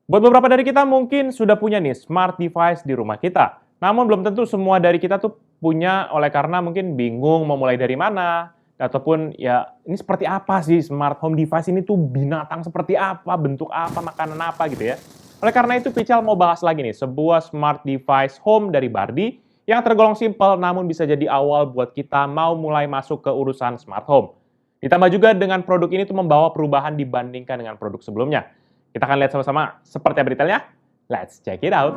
Buat beberapa dari kita mungkin sudah punya nih smart device di rumah kita. Namun belum tentu semua dari kita tuh punya oleh karena mungkin bingung mau mulai dari mana. Ataupun ya ini seperti apa sih smart home device ini tuh binatang seperti apa, bentuk apa, makanan apa gitu ya. Oleh karena itu Pical mau bahas lagi nih sebuah smart device home dari Bardi yang tergolong simpel namun bisa jadi awal buat kita mau mulai masuk ke urusan smart home. Ditambah juga dengan produk ini tuh membawa perubahan dibandingkan dengan produk sebelumnya. Kita akan lihat sama-sama seperti apa detailnya. Let's check it out.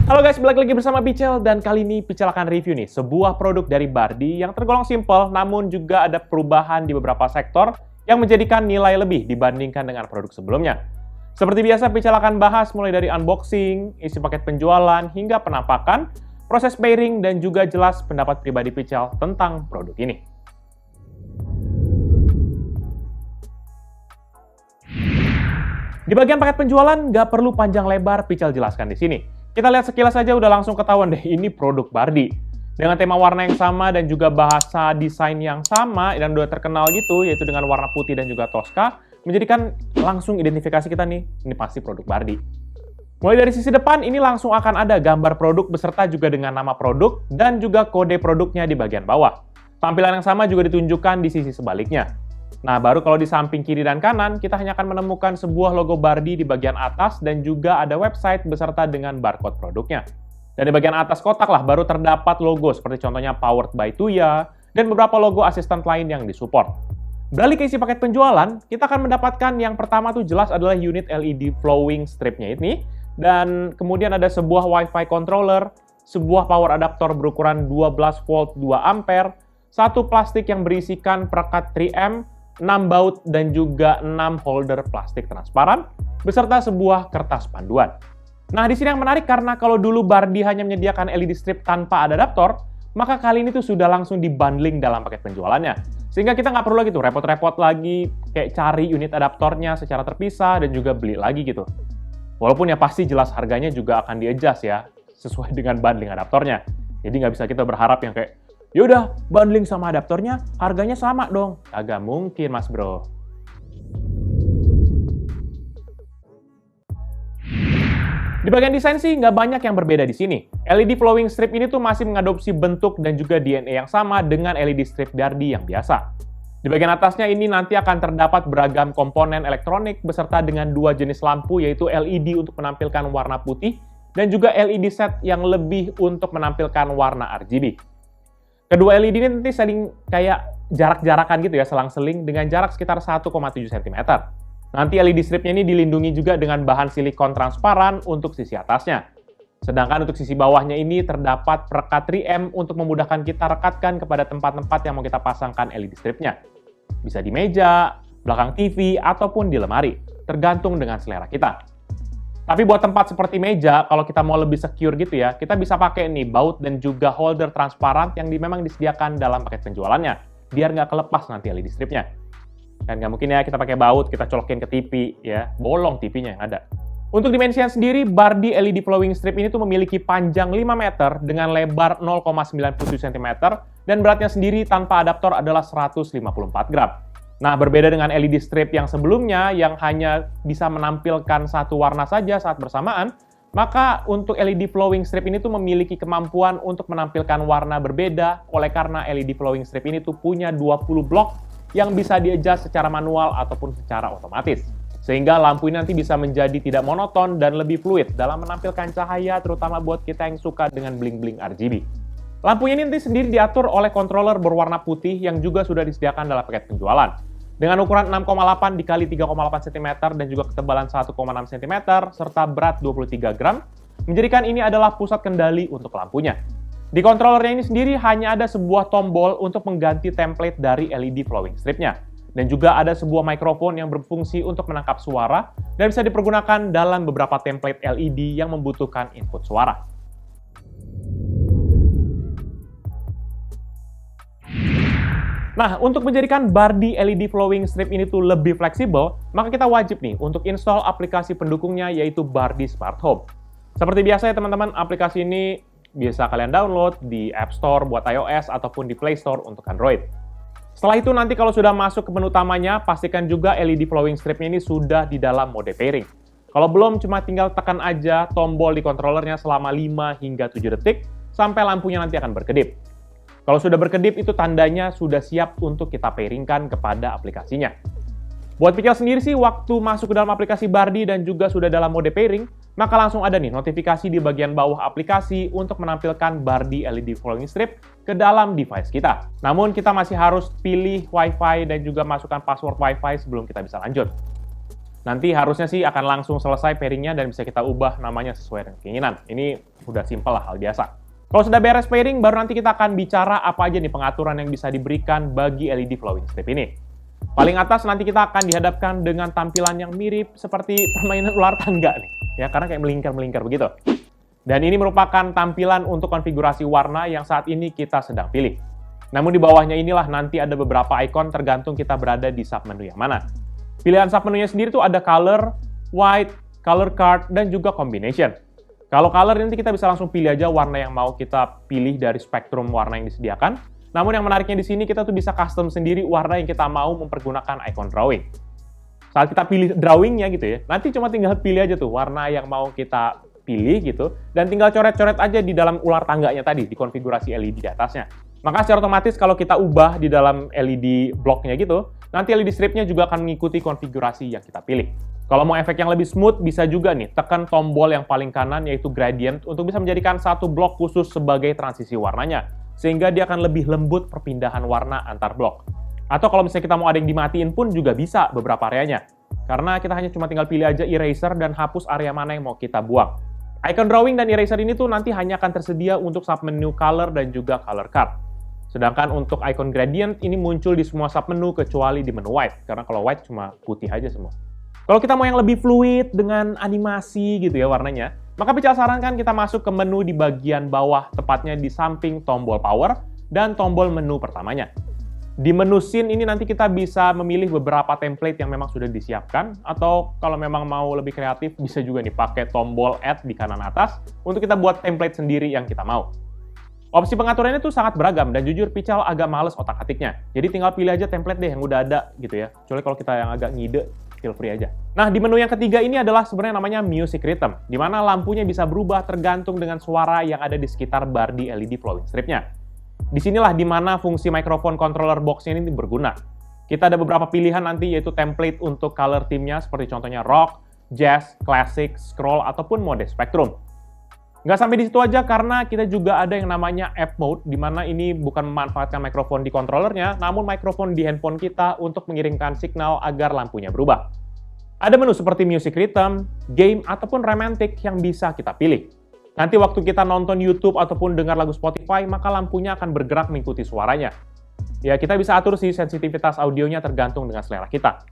Halo guys, balik lagi bersama Pical dan kali ini Pical akan review nih sebuah produk dari Bardi yang tergolong simple namun juga ada perubahan di beberapa sektor yang menjadikan nilai lebih dibandingkan dengan produk sebelumnya. Seperti biasa Pical akan bahas mulai dari unboxing, isi paket penjualan hingga penampakan, proses pairing dan juga jelas pendapat pribadi Pical tentang produk ini. Di bagian paket penjualan, nggak perlu panjang lebar Pical jelaskan di sini. Kita lihat sekilas saja udah langsung ketahuan deh, ini produk Bardi. Dengan tema warna yang sama dan juga bahasa desain yang sama dan udah terkenal gitu, yaitu dengan warna putih dan juga Tosca, menjadikan langsung identifikasi kita nih, ini pasti produk Bardi. Mulai dari sisi depan, ini langsung akan ada gambar produk beserta juga dengan nama produk dan juga kode produknya di bagian bawah. Tampilan yang sama juga ditunjukkan di sisi sebaliknya. Nah, baru kalau di samping kiri dan kanan, kita hanya akan menemukan sebuah logo Bardi di bagian atas dan juga ada website beserta dengan barcode produknya. Dan di bagian atas kotak lah baru terdapat logo seperti contohnya Powered by Tuya dan beberapa logo asisten lain yang disupport. Beralih ke isi paket penjualan, kita akan mendapatkan yang pertama tuh jelas adalah unit LED flowing stripnya ini, dan kemudian ada sebuah Wi-Fi controller, sebuah power adaptor berukuran 12 volt 2 ampere, satu plastik yang berisikan perekat 3M, 6 baut dan juga 6 holder plastik transparan, beserta sebuah kertas panduan. Nah, di sini yang menarik karena kalau dulu Bardi hanya menyediakan LED strip tanpa ada adaptor, maka kali ini tuh sudah langsung dibundling dalam paket penjualannya. Sehingga kita nggak perlu lagi tuh repot-repot lagi kayak cari unit adaptornya secara terpisah dan juga beli lagi gitu. Walaupun ya pasti jelas harganya juga akan di-adjust ya, sesuai dengan bundling adaptornya. Jadi nggak bisa kita berharap yang kayak, yaudah bundling sama adaptornya, harganya sama dong. Agak mungkin mas bro. Di bagian desain sih nggak banyak yang berbeda di sini. LED flowing strip ini tuh masih mengadopsi bentuk dan juga DNA yang sama dengan LED strip Bardi yang biasa. Di bagian atasnya ini nanti akan terdapat beragam komponen elektronik beserta dengan dua jenis lampu yaitu LED untuk menampilkan warna putih dan juga LED set yang lebih untuk menampilkan warna RGB. Kedua LED ini nanti saling kayak jarak-jarakan gitu ya, selang-seling dengan jarak sekitar 1,7 cm. Nanti LED stripnya ini dilindungi juga dengan bahan silikon transparan untuk sisi atasnya. Sedangkan untuk sisi bawahnya ini terdapat perekat 3M untuk memudahkan kita rekatkan kepada tempat-tempat yang mau kita pasangkan LED stripnya. Bisa di meja, belakang TV, ataupun di lemari, tergantung dengan selera kita. Tapi buat tempat seperti meja, kalau kita mau lebih secure gitu ya, kita bisa pakai nih baut dan juga holder transparan yang memang disediakan dalam paket penjualannya, biar nggak kelepas nanti LED stripnya. Dan nggak mungkin ya kita pakai baut, kita colokin ke TV, ya, bolong TV-nya yang ada. Untuk dimensinya sendiri, Bardi LED flowing strip ini tuh memiliki panjang 5 meter dengan lebar 0,97 cm dan beratnya sendiri tanpa adaptor adalah 154 gram. Nah, berbeda dengan LED strip yang sebelumnya yang hanya bisa menampilkan satu warna saja saat bersamaan, maka untuk LED flowing strip ini tuh memiliki kemampuan untuk menampilkan warna berbeda oleh karena LED flowing strip ini tuh punya 20 blok yang bisa di-adjust secara manual ataupun secara otomatis. Sehingga lampu ini nanti bisa menjadi tidak monoton dan lebih fluid dalam menampilkan cahaya terutama buat kita yang suka dengan bling-bling RGB. Lampunya ini nanti sendiri diatur oleh controller berwarna putih yang juga sudah disediakan dalam paket penjualan. Dengan ukuran 6,8 dikali 3,8 cm dan juga ketebalan 1,6 cm serta berat 23 gram, menjadikan ini adalah pusat kendali untuk lampunya. Di controllernya ini sendiri hanya ada sebuah tombol untuk mengganti template dari LED flowing stripnya. Dan juga ada sebuah mikrofon yang berfungsi untuk menangkap suara dan bisa dipergunakan dalam beberapa template LED yang membutuhkan input suara. Nah, untuk menjadikan Bardi LED flowing strip ini tuh lebih fleksibel, maka kita wajib nih untuk install aplikasi pendukungnya yaitu Bardi Smart Home. Seperti biasa ya teman-teman, aplikasi ini bisa kalian download di App Store buat iOS ataupun di Play Store untuk Android. Setelah itu nanti kalau sudah masuk ke menu utamanya, pastikan juga LED flowing strip-nya ini sudah di dalam mode pairing. Kalau belum, cuma tinggal tekan aja tombol di controllernya selama 5 hingga 7 detik, sampai lampunya nanti akan berkedip. Kalau sudah berkedip, itu tandanya sudah siap untuk kita pairingkan kepada aplikasinya. Buat Pical sendiri sih, waktu masuk ke dalam aplikasi Bardi dan juga sudah dalam mode pairing, maka langsung ada nih notifikasi di bagian bawah aplikasi untuk menampilkan Bardi LED flowing strip ke dalam device kita. Namun kita masih harus pilih Wi-Fi dan juga masukkan password Wi-Fi sebelum kita bisa lanjut. Nanti harusnya sih akan langsung selesai pairingnya dan bisa kita ubah namanya sesuai dengan keinginan. Ini udah simpel lah, hal biasa. Kalau sudah beres pairing, baru nanti kita akan bicara apa aja nih pengaturan yang bisa diberikan bagi LED flowing strip ini. Paling atas nanti kita akan dihadapkan dengan tampilan yang mirip seperti permainan ular tangga nih, ya karena kayak melingkar-melingkar begitu. Dan ini merupakan tampilan untuk konfigurasi warna yang saat ini kita sedang pilih. Namun di bawahnya inilah nanti ada beberapa icon tergantung kita berada di submenu yang mana. Pilihan submenunya sendiri tuh ada color, white, color card, dan juga combination. Kalau color nanti kita bisa langsung pilih aja warna yang mau kita pilih dari spektrum warna yang disediakan. Namun yang menariknya di sini kita tuh bisa custom sendiri warna yang kita mau mempergunakan icon drawing. Saat kita pilih drawingnya gitu ya, nanti cuma tinggal pilih aja tuh warna yang mau kita pilih gitu, dan tinggal coret-coret aja di dalam ular tangganya tadi, di konfigurasi LED di atasnya. Maka secara otomatis kalau kita ubah di dalam LED blocknya gitu, nanti LED stripnya juga akan mengikuti konfigurasi yang kita pilih. Kalau mau efek yang lebih smooth, bisa juga nih tekan tombol yang paling kanan yaitu gradient untuk bisa menjadikan satu blok khusus sebagai transisi warnanya, sehingga dia akan lebih lembut perpindahan warna antar blok. Atau kalau misalnya kita mau ada yang dimatiin pun juga bisa beberapa areanya. Karena kita hanya cuma tinggal pilih aja eraser dan hapus area mana yang mau kita buang. Icon drawing dan eraser ini tuh nanti hanya akan tersedia untuk submenu color dan juga color card. Sedangkan untuk icon gradient ini muncul di semua submenu kecuali di menu white. Karena kalau white cuma putih aja semua. Kalau kita mau yang lebih fluid dengan animasi gitu ya warnanya, maka Pical sarankan kita masuk ke menu di bagian bawah, tepatnya di samping tombol power dan tombol menu pertamanya. Di menu scene ini nanti kita bisa memilih beberapa template yang memang sudah disiapkan, atau kalau memang mau lebih kreatif bisa juga nih pakai tombol add di kanan atas untuk kita buat template sendiri yang kita mau. Opsi pengaturannya tuh sangat beragam dan jujur Pical agak males otak-atiknya. Jadi tinggal pilih aja template deh yang udah ada gitu ya. Kecuali kalau kita yang agak ngide, feel free aja. Nah, di menu yang ketiga ini adalah sebenarnya namanya Music Rhythm, di mana lampunya bisa berubah tergantung dengan suara yang ada di sekitar Bardi LED flowing stripnya. Disinilah di mana fungsi microphone controller box-nya ini berguna. Kita ada beberapa pilihan nanti yaitu template untuk color theme-nya seperti contohnya rock, jazz, classic, scroll, ataupun mode spectrum. Nggak sampai di situ aja karena kita juga ada yang namanya app mode, di mana ini bukan memanfaatkan mikrofon di controllernya, namun mikrofon di handphone kita untuk mengirimkan signal agar lampunya berubah. Ada menu seperti music rhythm, game, ataupun romantic yang bisa kita pilih. Nanti waktu kita nonton YouTube ataupun dengar lagu Spotify, maka lampunya akan bergerak mengikuti suaranya. Ya, kita bisa atur sih sensitivitas audionya tergantung dengan selera kita.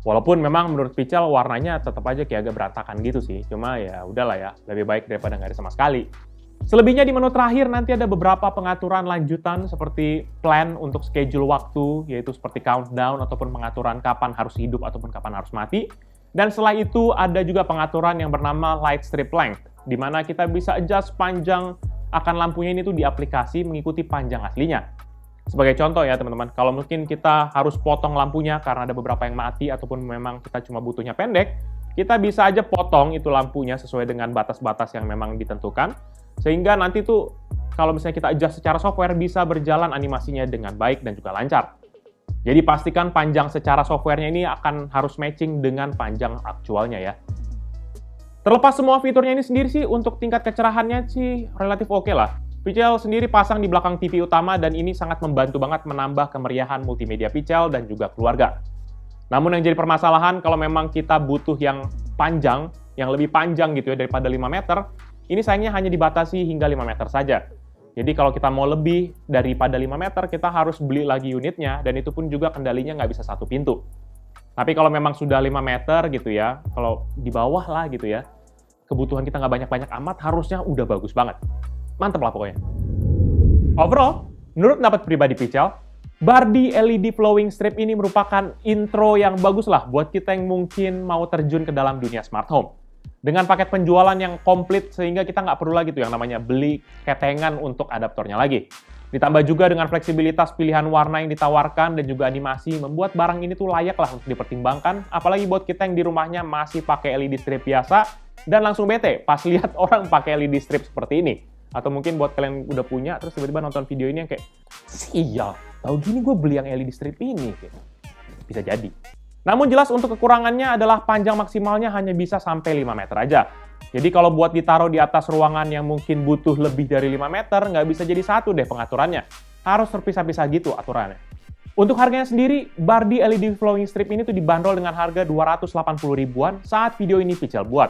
Walaupun memang menurut Pical warnanya tetap aja kayak agak berantakan gitu sih. Cuma ya udahlah ya, lebih baik daripada nggak ada sama sekali. Selebihnya di menu terakhir nanti ada beberapa pengaturan lanjutan seperti plan untuk schedule waktu, yaitu seperti countdown ataupun pengaturan kapan harus hidup ataupun kapan harus mati. Dan setelah itu ada juga pengaturan yang bernama light strip length, di mana kita bisa adjust panjang akan lampunya ini tuh di aplikasi mengikuti panjang aslinya. Sebagai contoh ya teman-teman, kalau mungkin kita harus potong lampunya karena ada beberapa yang mati ataupun memang kita cuma butuhnya pendek, kita bisa aja potong itu lampunya sesuai dengan batas-batas yang memang ditentukan, sehingga nanti tuh kalau misalnya kita adjust secara software bisa berjalan animasinya dengan baik dan juga lancar. Jadi pastikan panjang secara softwarenya ini akan harus matching dengan panjang aktualnya ya. Terlepas semua fiturnya ini sendiri sih, untuk tingkat kecerahannya sih relatif oke lah. Pical sendiri pasang di belakang TV utama dan ini sangat membantu banget menambah kemeriahan multimedia Pical dan juga keluarga. Namun yang jadi permasalahan kalau memang kita butuh yang panjang, yang lebih panjang gitu ya daripada 5 meter, ini sayangnya hanya dibatasi hingga 5 meter saja. Jadi kalau kita mau lebih daripada 5 meter, kita harus beli lagi unitnya dan itu pun juga kendalinya nggak bisa satu pintu. Tapi kalau memang sudah 5 meter gitu ya, kalau di bawah lah gitu ya, kebutuhan kita nggak banyak-banyak amat, harusnya udah bagus banget. Mantep lah pokoknya. Overall, menurut pendapat pribadi Pical, Bardi LED flowing strip ini merupakan intro yang bagus lah buat kita yang mungkin mau terjun ke dalam dunia smart home. Dengan paket penjualan yang komplit sehingga kita nggak perlu lagi tuh yang namanya beli ketengan untuk adaptornya lagi. Ditambah juga dengan fleksibilitas pilihan warna yang ditawarkan dan juga animasi, membuat barang ini tuh layak lah untuk dipertimbangkan, apalagi buat kita yang di rumahnya masih pakai LED strip biasa, dan langsung bete pas lihat orang pakai LED strip seperti ini. Atau mungkin buat kalian yang udah punya, terus tiba-tiba nonton video ini yang kayak, sial, tahu gini gue beli yang LED strip ini. Bisa jadi. Namun jelas untuk kekurangannya adalah panjang maksimalnya hanya bisa sampai 5 meter aja. Jadi kalau buat ditaruh di atas ruangan yang mungkin butuh lebih dari 5 meter, nggak bisa jadi satu deh pengaturannya. Harus terpisah-pisah gitu aturannya. Untuk harganya sendiri, Bardi LED Flowing Strip ini tuh dibanderol dengan harga 280 ribuan saat video ini Pichel buat.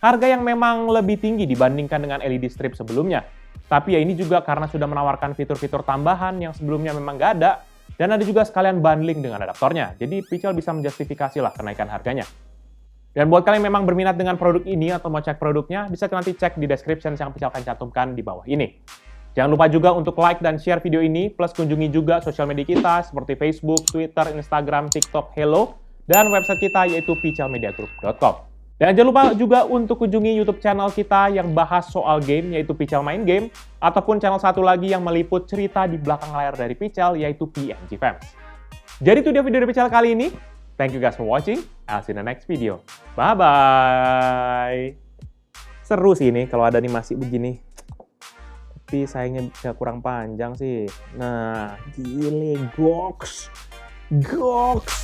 Harga yang memang lebih tinggi dibandingkan dengan LED strip sebelumnya. Tapi ya ini juga karena sudah menawarkan fitur-fitur tambahan yang sebelumnya memang nggak ada, dan ada juga sekalian bundling dengan adaptornya. Jadi Pichel bisa menjustifikasi lah kenaikan harganya. Dan buat kalian yang memang berminat dengan produk ini atau mau cek produknya, bisa nanti cek di description yang Pichel akan cantumkan di bawah ini. Jangan lupa juga untuk like dan share video ini, plus kunjungi juga sosial media kita seperti Facebook, Twitter, Instagram, TikTok, Hello, dan website kita yaitu pichelmediagroup.com. Dan jangan lupa juga untuk kunjungi YouTube channel kita yang bahas soal game, yaitu Pichel Main Game, ataupun channel satu lagi yang meliput cerita di belakang layar dari Pichel, yaitu PNG Fans. Jadi itu dia video dari Pichel kali ini. Thank you guys for watching. I'll see you in the next video. Bye-bye. Seru sih ini kalau ada animasi begini. Tapi sayangnya bisa kurang panjang sih. Nah, gile, goks. Goks.